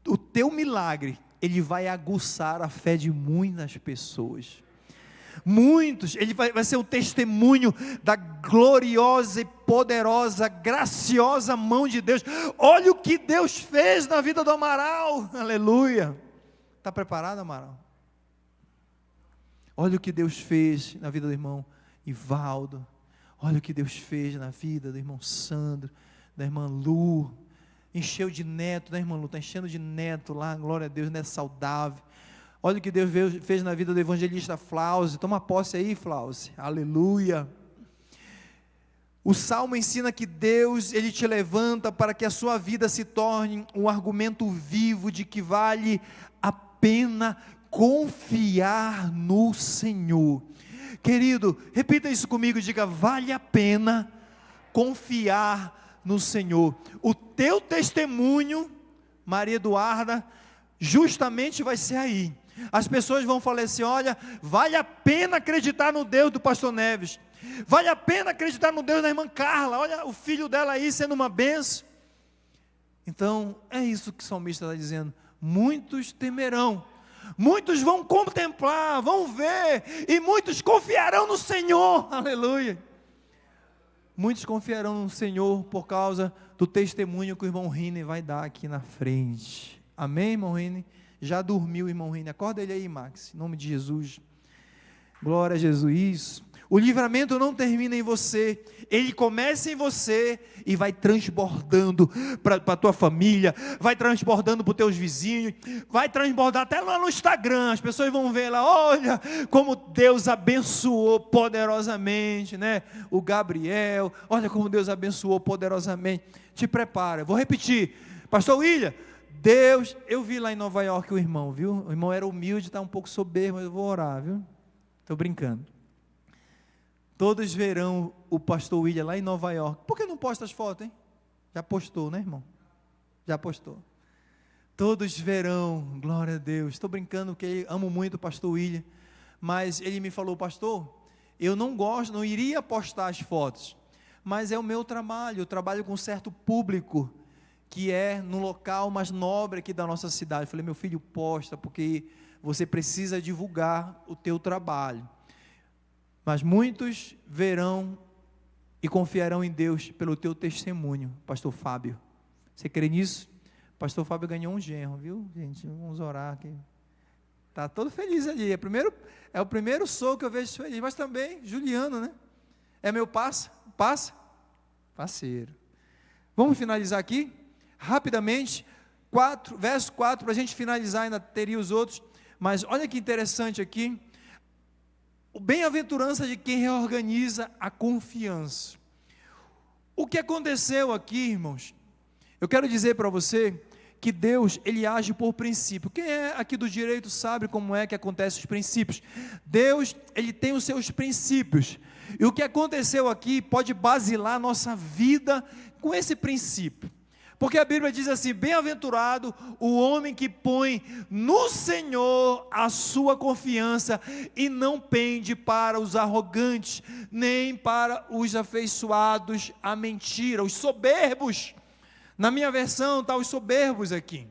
o teu milagre, ele vai aguçar a fé de muitas pessoas. Muitos, ele vai ser um testemunho da gloriosa e poderosa, graciosa mão de Deus. Olha o que Deus fez na vida do Amaral, aleluia. Está preparado, Amaral? Olha o que Deus fez na vida do irmão Ivaldo. Olha o que Deus fez na vida do irmão Sandro, da irmã Lu. Encheu de neto, né, irmã Lu? Está enchendo de neto lá, glória a Deus, neto saudável. Olha o que Deus fez na vida do evangelista Flauze. Toma posse aí, Flauze, aleluia. O Salmo ensina que Deus, Ele te levanta para que a sua vida se torne um argumento vivo de que vale a pena confiar no Senhor. Querido, repita isso comigo, diga, vale a pena confiar no Senhor. O teu testemunho, Maria Eduarda, justamente vai ser aí. As pessoas vão falar assim, olha, vale a pena acreditar no Deus do pastor Neves, vale a pena acreditar no Deus da irmã Carla, olha o filho dela aí sendo uma bênção. Então, é isso que o salmista está dizendo, muitos temerão, muitos vão contemplar, vão ver, e muitos confiarão no Senhor, aleluia. Muitos confiarão no Senhor por causa do testemunho que o irmão Rini vai dar aqui na frente. Amém, irmão Rini? Já dormiu, irmão Rini? Acorda ele aí, Max, em nome de Jesus. Glória a Jesus. Isso. O livramento não termina em você, ele começa em você e vai transbordando para a tua família, vai transbordando para os teus vizinhos, vai transbordar até lá no Instagram, as pessoas vão ver lá, olha como Deus abençoou poderosamente, né? O Gabriel, olha como Deus abençoou poderosamente. Te prepara, vou repetir, pastor William, Deus, eu vi lá em Nova York o irmão, viu? O irmão era humilde, está um pouco soberbo, mas eu vou orar, viu? Estou brincando. Todos verão o pastor William lá em Nova York. Por que não posta as fotos, hein? Já postou, né, irmão? Já postou. Todos verão, glória a Deus. Estou brincando porque amo muito o pastor William, mas ele me falou, pastor, eu não gosto, não iria postar as fotos, mas é o meu trabalho, eu trabalho com um certo público, que é no local mais nobre aqui da nossa cidade. Eu falei, meu filho, posta, porque você precisa divulgar o teu trabalho. Mas muitos verão e confiarão em Deus pelo teu testemunho, pastor Fábio. Você crê nisso? Pastor Fábio ganhou um genro, viu, gente? Vamos orar aqui. Está todo feliz ali. É o primeiro sou que eu vejo feliz, mas também Juliano, né? É meu parceiro. Vamos finalizar aqui, rapidamente, verso 4, para a gente finalizar, ainda teria os outros, mas olha que interessante aqui, bem-aventurança de quem reorganiza a confiança. O que aconteceu aqui, irmãos? Eu quero dizer para você que Deus, Ele age por princípio. Quem é aqui do direito sabe como é que acontecem os princípios. Deus, Ele tem os seus princípios. E o que aconteceu aqui pode basilar a nossa vida com esse princípio. Porque a Bíblia diz assim: bem-aventurado o homem que põe no Senhor a sua confiança e não pende para os arrogantes, nem para os afeiçoados à mentira, os soberbos. Na minha versão está os soberbos aqui.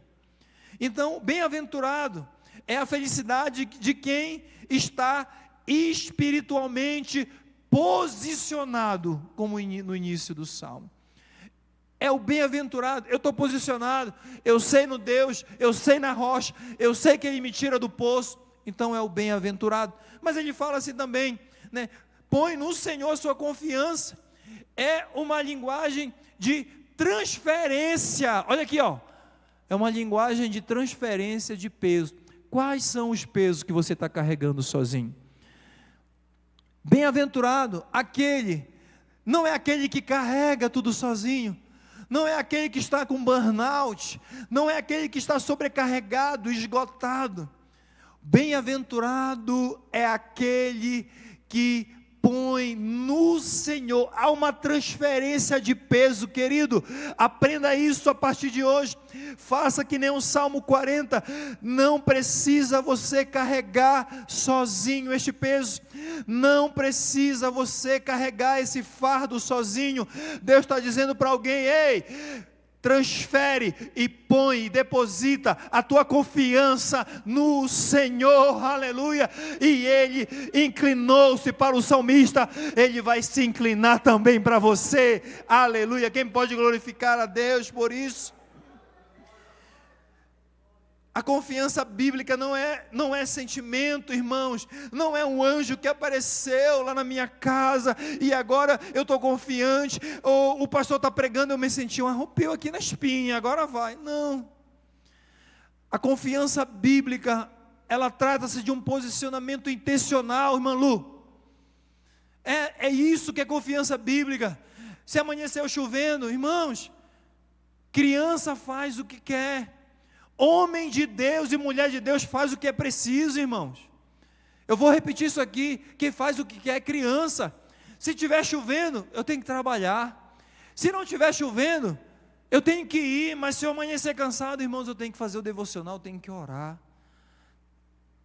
Então, bem-aventurado é a felicidade de quem está espiritualmente posicionado, como no início do Salmo. É o bem-aventurado. Eu estou posicionado, eu sei no Deus, eu sei na rocha, eu sei que Ele me tira do poço, então é o bem-aventurado. Mas ele fala assim também, né? Põe no Senhor a sua confiança. É uma linguagem de transferência. Olha aqui, ó. É uma linguagem de transferência de peso. Quais são os pesos que você está carregando sozinho? Bem-aventurado aquele, não é aquele que carrega tudo sozinho, não é aquele que está com burnout, não é aquele que está sobrecarregado, esgotado. Bem-aventurado é aquele que põe no Senhor. Há uma transferência de peso, querido. Aprenda isso a partir de hoje. Faça que nem o Salmo 40. Não precisa você carregar sozinho este peso. Não precisa você carregar esse fardo sozinho. Deus está dizendo para alguém: ei, transfere e põe, deposita a tua confiança no Senhor, aleluia. E Ele inclinou-se para o salmista, Ele vai se inclinar também para você, aleluia. Quem pode glorificar a Deus por isso? A confiança bíblica não é sentimento, irmãos. Não é um anjo que apareceu lá na minha casa e agora eu estou confiante. Ou o pastor está pregando, eu me senti um arrepio aqui na espinha, agora vai. Não. A confiança bíblica, ela trata-se de um posicionamento intencional, irmã Lu. É isso que é confiança bíblica. Se amanheceu chovendo, irmãos, criança faz o que quer. Homem de Deus e mulher de Deus faz o que é preciso, irmãos. Eu vou repetir isso aqui: quem faz o que quer é criança. Se estiver chovendo, eu tenho que trabalhar. Se não estiver chovendo, eu tenho que ir. Mas se eu amanhecer cansado, irmãos, eu tenho que fazer o devocional, eu tenho que orar.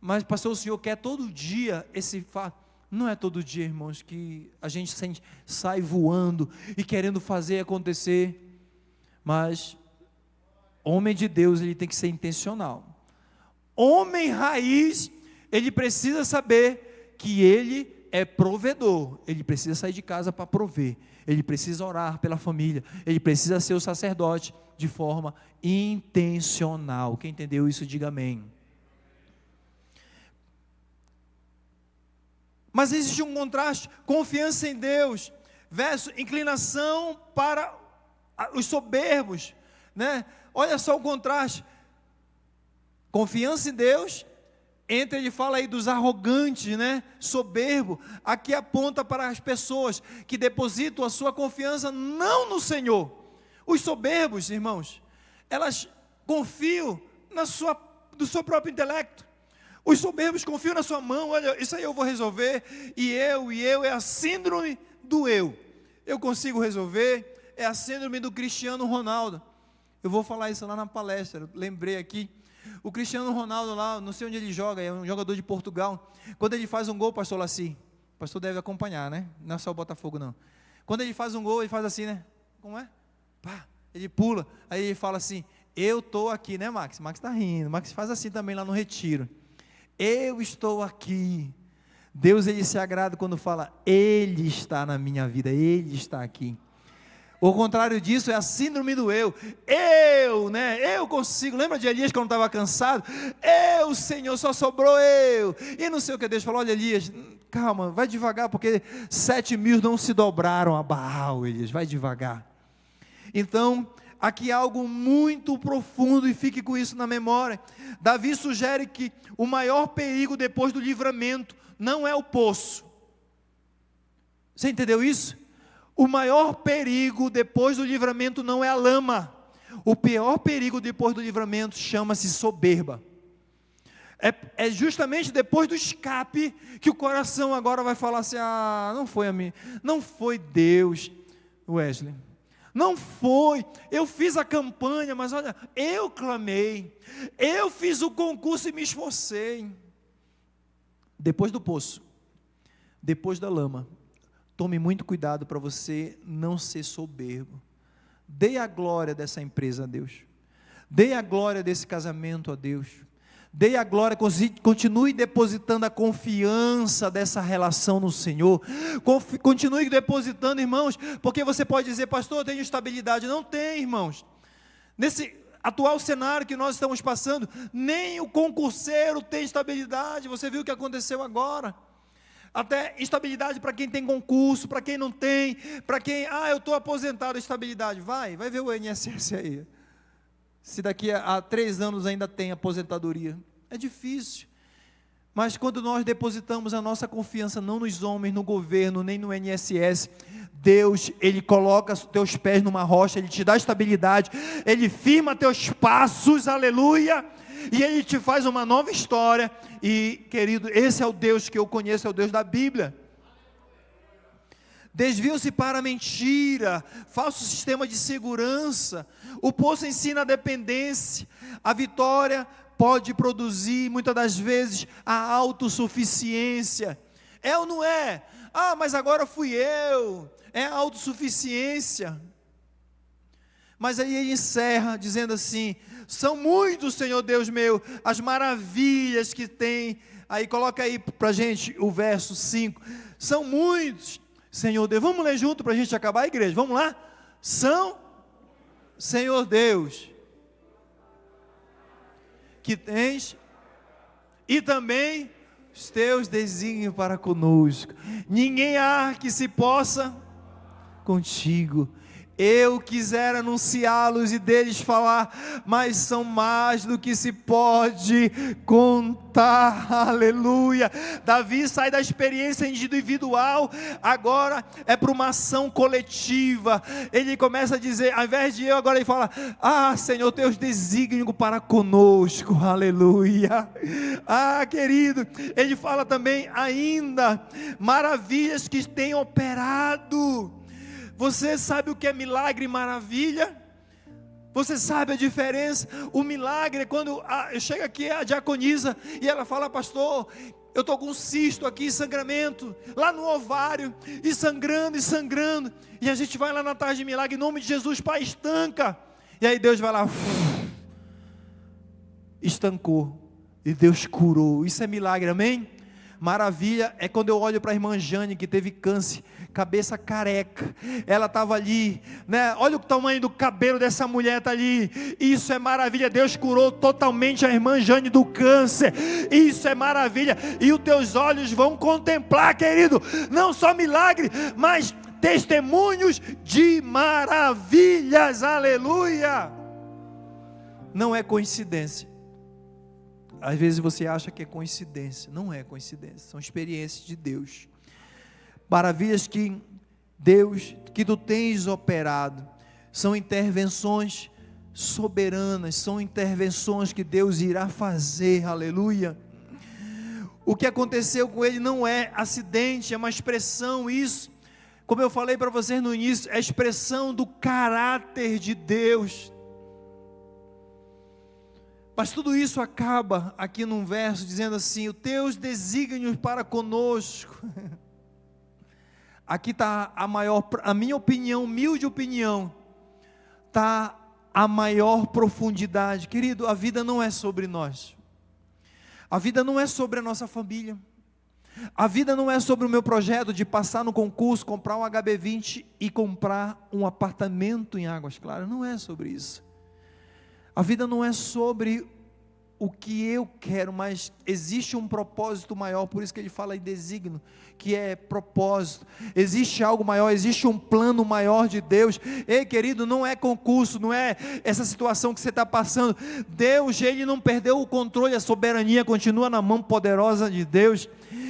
Mas pastor, o senhor quer todo dia esse fato? Não é todo dia, irmãos, que a gente sai voando e querendo fazer acontecer. Mas homem de Deus, ele tem que ser intencional. Homem raiz, ele precisa saber que ele é provedor. Ele precisa sair de casa para prover. Ele precisa orar pela família. Ele precisa ser o sacerdote de forma intencional. Quem entendeu isso, diga amém. Mas existe um contraste: confiança em Deus versus inclinação para os soberbos, né? Olha só o contraste. Confiança em Deus, ele fala aí dos arrogantes, né? Soberbo. Aqui aponta para as pessoas que depositam a sua confiança não no Senhor. Os soberbos, irmãos, elas confiam no seu próprio intelecto. Os soberbos confiam na sua mão. Olha, isso aí eu vou resolver. E eu, é a síndrome do eu. Eu consigo resolver. É a síndrome do Cristiano Ronaldo. Eu vou falar isso lá na palestra, lembrei aqui. O Cristiano Ronaldo lá, não sei onde ele joga, é um jogador de Portugal. Quando ele faz um gol, pastor Laci, o pastor deve acompanhar, né? Não é só o Botafogo, não. Quando ele faz um gol, ele faz assim, né? Como é? Pá, ele pula, aí ele fala assim: eu estou aqui, né, Max? Max está rindo. Max faz assim também lá no retiro. Eu estou aqui. Deus, ele se agrada quando fala: Ele está na minha vida, Ele está aqui. O contrário disso é a síndrome do eu. Eu consigo. Lembra de Elias quando estava cansado? Senhor, só sobrou eu. E não sei o que Deus falou: olha, Elias, calma, vai devagar, porque 7.000 não se dobraram a Baal, Elias, vai devagar. Então, aqui há algo muito profundo, e fique com isso na memória. Davi sugere que o maior perigo depois do livramento não é o poço. Você entendeu isso? O maior perigo depois do livramento não é a lama. O pior perigo depois do livramento chama-se soberba. É justamente depois do escape que o coração agora vai falar assim: não foi a mim, não foi Deus, Wesley. Não foi, eu fiz a campanha, mas olha, eu clamei, eu fiz o concurso e me esforcei. Depois do poço, depois da lama, tome muito cuidado para você não ser soberbo. Dê a glória dessa empresa a Deus, dê a glória desse casamento a Deus, dê a glória, continue depositando a confiança dessa relação no Senhor, continue depositando, irmãos, porque você pode dizer, pastor, eu tenho estabilidade. Não tem, irmãos. Nesse atual cenário que nós estamos passando, nem o concurseiro tem estabilidade. Você viu o que aconteceu agora? Até estabilidade para quem tem concurso, para quem não tem, para quem, eu estou aposentado, estabilidade. Vai ver o INSS aí. Se daqui a 3 anos ainda tem aposentadoria, é difícil. Mas quando nós depositamos a nossa confiança não nos homens, no governo, nem no INSS, Deus, Ele coloca os teus pés numa rocha, Ele te dá estabilidade, Ele firma teus passos, aleluia, e Ele te faz uma nova história. E querido, esse é o Deus que eu conheço, é o Deus da Bíblia. Desviam-se para a mentira, falso sistema de segurança. O poço ensina a dependência. A vitória pode produzir, muitas das vezes, a autossuficiência. É ou não é? Mas agora fui eu. É a autossuficiência. Mas aí ele encerra dizendo assim: são muitos, Senhor Deus meu, as maravilhas que tem. Aí coloca aí para a gente o verso 5. São muitos, Senhor Deus. Vamos ler junto para a gente acabar a igreja. Vamos lá? São, Senhor Deus, que tens, e também os teus desígnios para conosco. Ninguém há que se possa contigo. Eu quisera anunciá-los e deles falar, mas são mais do que se pode contar, aleluia. Davi sai da experiência individual, agora é para uma ação coletiva. Ele começa a dizer, ao invés de eu, agora ele fala, Senhor, teus desígnios para conosco, aleluia. Querido, ele fala também ainda, maravilhas que têm operado. Você sabe o que é milagre e maravilha? Você sabe a diferença? O milagre é quando chega aqui a diaconisa e ela fala, pastor, eu estou com um cisto aqui, sangramento, lá no ovário, e sangrando, e a gente vai lá na tarde de milagre, em nome de Jesus, Pai, estanca, e aí Deus vai lá, estancou, e Deus curou. Isso é milagre, amém? Maravilha é quando eu olho para a irmã Jane, que teve câncer, cabeça careca, ela estava ali, né? Olha o tamanho do cabelo dessa mulher, está ali. Isso é maravilha. Deus curou totalmente a irmã Jane do câncer. Isso é maravilha. E os teus olhos vão contemplar, querido, não só milagre, mas testemunhos de maravilhas, aleluia. Não é coincidência. Às vezes você acha que é coincidência. Não é coincidência, são experiências de Deus. Maravilhas que Deus, que tu tens operado, são intervenções soberanas, são intervenções que Deus irá fazer, aleluia. O que aconteceu com ele não é acidente, é uma expressão, isso, como eu falei para vocês no início, é a expressão do caráter de Deus. Mas tudo isso acaba aqui num verso dizendo assim, os teus desígnios para conosco. Aqui está a minha opinião, humilde opinião, está a maior profundidade. Querido, a vida não é sobre nós. A vida não é sobre a nossa família. A vida não é sobre o meu projeto de passar no concurso, comprar um HB20 e comprar um apartamento em Águas Claras. Não é sobre isso. A vida não é sobre o que eu quero, mas existe um propósito maior, por isso que ele fala em desígnio, que é propósito. Existe algo maior, existe um plano maior de Deus. Ei, querido, não é concurso, não é essa situação que você está passando. Deus, Ele não perdeu o controle, a soberania continua na mão poderosa de Deus,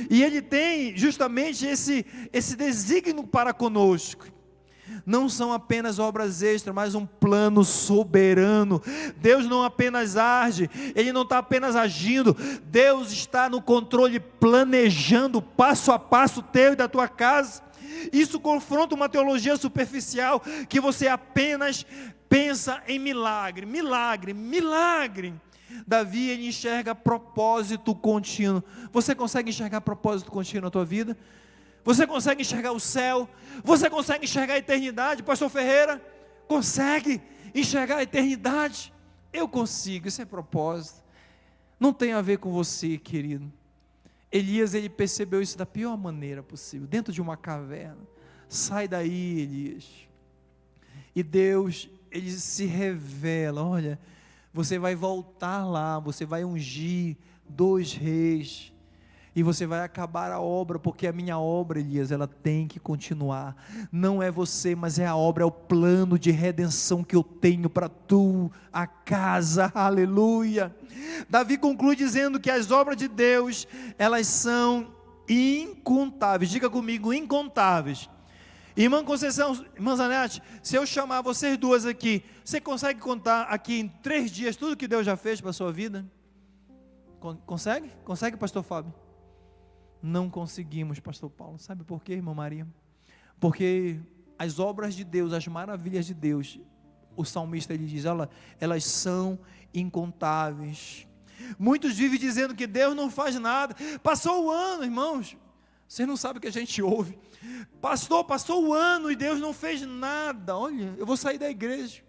e Ele tem justamente esse desígnio para conosco. Não são apenas obras extras, mas um plano soberano. Deus não apenas age, Ele não está apenas agindo, Deus está no controle, planejando passo a passo teu e da tua casa. Isso confronta uma teologia superficial, que você apenas pensa em milagre, milagre, milagre. Davi, ele enxerga propósito contínuo. Você consegue enxergar propósito contínuo na tua vida? Você consegue enxergar o céu? Você consegue enxergar a eternidade, pastor Ferreira? Consegue enxergar a eternidade? Eu consigo, isso é propósito. Não tem a ver com você, querido. Elias, ele percebeu isso da pior maneira possível, dentro de uma caverna. Sai daí, Elias. E Deus, ele se revela, olha, você vai voltar lá, você vai ungir 2 reis, e você vai acabar a obra, porque a minha obra, Elias, ela tem que continuar. Não é você, mas é a obra, é o plano de redenção que eu tenho para a casa, aleluia. Davi conclui dizendo que as obras de Deus, elas são incontáveis. Diga comigo, incontáveis. Irmã Conceição, irmã Zanete, se eu chamar vocês duas aqui, você consegue contar aqui em 3 dias tudo que Deus já fez para a sua vida? Consegue? Consegue, pastor Fábio? Não conseguimos, pastor Paulo. Sabe por quê, irmã Maria? Porque as obras de Deus, as maravilhas de Deus, o salmista, ele diz, elas são incontáveis. Muitos vivem dizendo que Deus não faz nada. Passou o ano, irmãos, vocês não sabem o que a gente ouve. Pastor, passou o ano e Deus não fez nada. Olha, eu vou sair da igreja.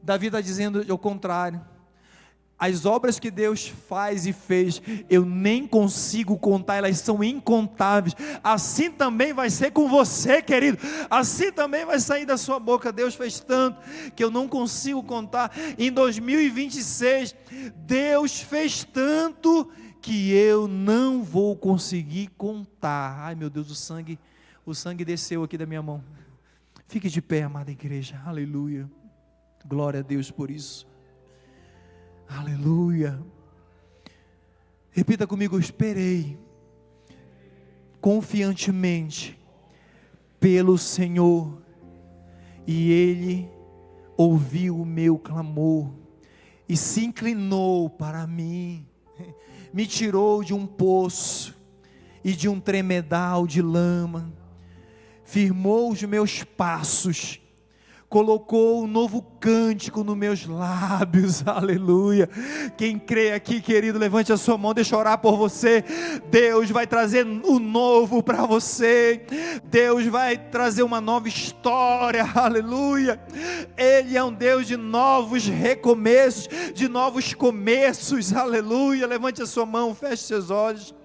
Davi está dizendo o contrário. As obras que Deus faz e fez, eu nem consigo contar, elas são incontáveis. Assim também vai ser com você, querido. Assim também vai sair da sua boca. Deus fez tanto que eu não consigo contar. Em 2026, Deus fez tanto que eu não vou conseguir contar. Ai, meu Deus, o sangue desceu aqui da minha mão. Fique de pé, amada igreja. Aleluia. Glória a Deus por isso. Aleluia. Repita comigo, eu esperei confiantemente pelo Senhor, e Ele ouviu o meu clamor, e se inclinou para mim, me tirou de um poço, e de um tremedal de lama, firmou os meus passos, colocou um novo cântico nos meus lábios, aleluia. Quem crê aqui, querido, levante a sua mão, deixa eu orar por você. Deus vai trazer o novo para você, Deus vai trazer uma nova história, aleluia. Ele é um Deus de novos recomeços, de novos começos, aleluia. Levante a sua mão, feche seus olhos.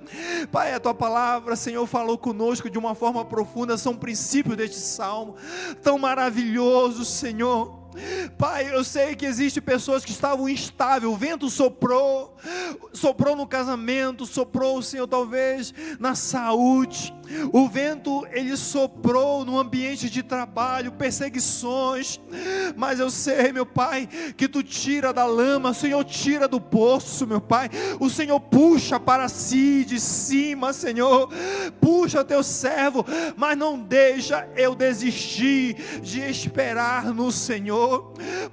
Pai, a tua palavra, Senhor, falou conosco de uma forma profunda. São princípios deste salmo tão maravilhoso, Senhor. Pai, eu sei que existem pessoas que estavam instáveis, o vento soprou no casamento, soprou, Senhor, talvez na saúde, o vento, ele soprou no ambiente de trabalho, perseguições, mas eu sei, meu Pai, que Tu tira da lama, o Senhor tira do poço, meu Pai, o Senhor puxa para si, de cima, Senhor, puxa Teu servo, mas não deixa eu desistir de esperar no Senhor.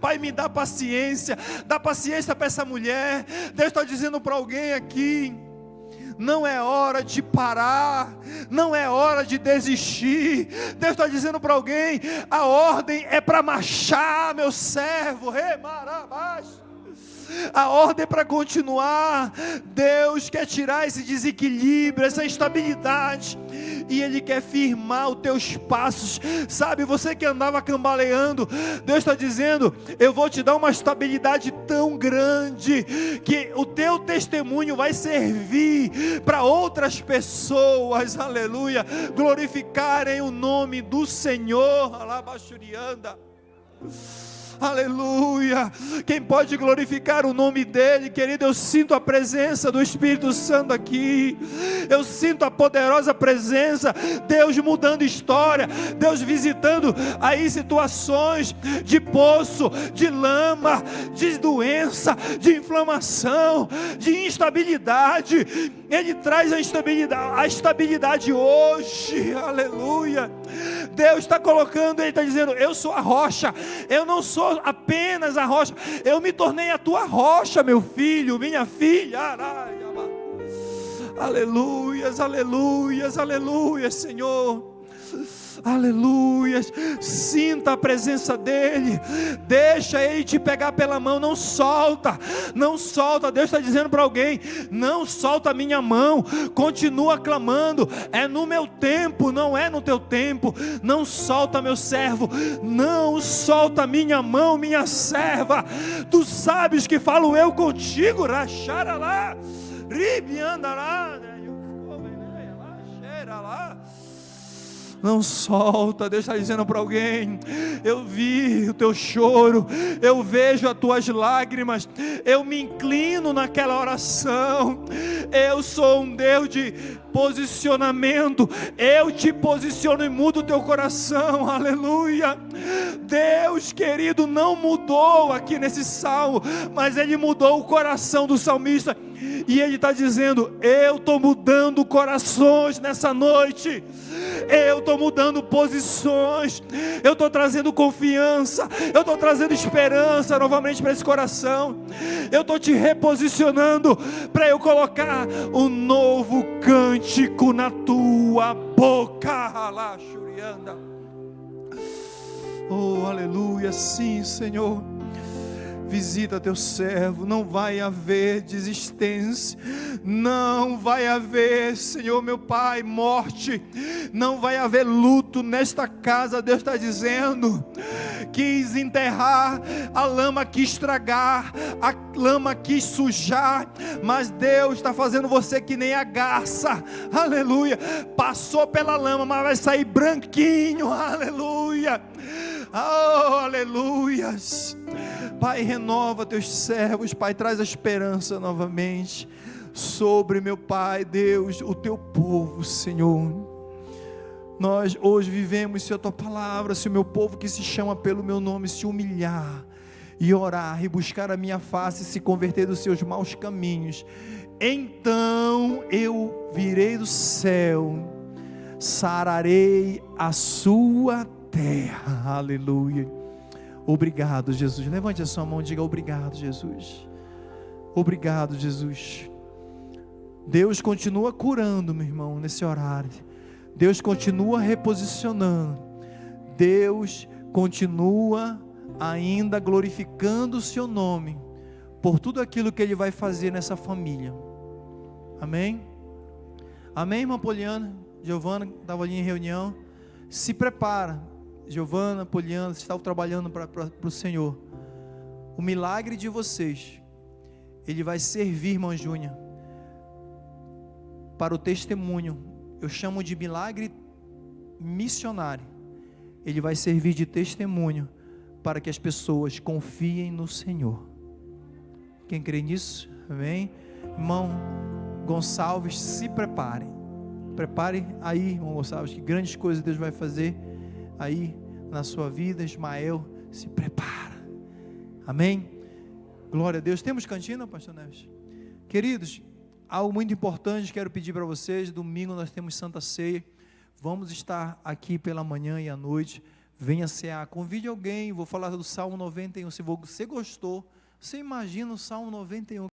Pai, me dá paciência para essa mulher. Deus está dizendo para alguém aqui, não é hora de parar, não é hora de desistir. Deus está dizendo para alguém, a ordem é para marchar, meu servo, remarabás. A ordem é para continuar. Deus quer tirar esse desequilíbrio, essa instabilidade, e Ele quer firmar os teus passos. Sabe, você que andava cambaleando, Deus está dizendo, eu vou te dar uma estabilidade tão grande, que o teu testemunho vai servir para outras pessoas, aleluia, glorificarem o nome do Senhor. Alabachurianda. Aleluia. Quem pode glorificar o nome dEle, querido? Eu sinto a presença do Espírito Santo aqui, eu sinto a poderosa presença, Deus mudando história, Deus visitando aí situações de poço, de lama, de doença, de inflamação, de instabilidade. Ele traz a estabilidade hoje, aleluia. Deus está colocando, Ele está dizendo, eu sou a rocha, eu não sou apenas a rocha, eu me tornei a tua rocha, meu filho, minha filha. Aleluias, aleluias, aleluias, Senhor. aleluias, sinta a presença dEle, deixa Ele te pegar pela mão, não solta, Deus está dizendo para alguém, não solta a minha mão, continua clamando, é no meu tempo, não é no teu tempo, não solta meu servo, não solta minha mão, minha serva, tu sabes que falo eu contigo, racharalá, ribiandará, não solta. Deus está dizendo para alguém, eu vi o teu choro, eu vejo as tuas lágrimas, eu me inclino naquela oração, eu sou um Deus de posicionamento, eu te posiciono e mudo o teu coração, aleluia. Deus querido não mudou aqui nesse salmo, mas Ele mudou o coração do salmista, e Ele está dizendo, eu estou mudando corações nessa noite, eu estou mudando posições, eu estou trazendo confiança, eu estou trazendo esperança novamente para esse coração, eu estou te reposicionando para eu colocar um novo cântico na tua boca. Oh, aleluia, sim, Senhor. Visita teu servo, não vai haver desistência, não vai haver, Senhor meu Pai, morte, não vai haver luto nesta casa. Deus está dizendo, quis enterrar, a lama quis estragar, a lama quis sujar, mas Deus está fazendo você que nem a garça, aleluia, passou pela lama, mas vai sair branquinho, aleluia, oh, aleluias. Pai, renova teus servos, Pai, traz a esperança novamente sobre, meu Pai, Deus, o teu povo, Senhor. Nós hoje vivemos, Senhor, a tua palavra, se o meu povo que se chama pelo meu nome se humilhar e orar e buscar a minha face e se converter dos seus maus caminhos, então eu virei do céu, sararei a sua terra, aleluia. Obrigado, Jesus. Levante a sua mão e diga obrigado, Jesus. Obrigado, Jesus. Deus continua curando, meu irmão, nesse horário. Deus continua reposicionando. Deus continua ainda glorificando o seu nome por tudo aquilo que Ele vai fazer nessa família. Amém? Amém, irmã Poliana? Giovana, que estava ali em reunião. Se prepara. Giovana, Poliana, vocês estavam trabalhando para o Senhor. O milagre de vocês, ele vai servir, irmã Júnia, para o testemunho. Eu chamo de milagre missionário. Ele vai servir de testemunho para que as pessoas confiem no Senhor. Quem crê nisso? Amém? Irmão Gonçalves, se prepare. Prepare aí, irmão Gonçalves, que grandes coisas Deus vai fazer aí na sua vida. Ismael, se prepara. Amém? Glória a Deus. Temos cantina, pastor Neves? Queridos, algo muito importante quero pedir para vocês. Domingo nós temos Santa Ceia. Vamos estar aqui pela manhã e à noite. Venha cear. Convide alguém. Vou falar do Salmo 91. Se você gostou, você imagina o Salmo 91.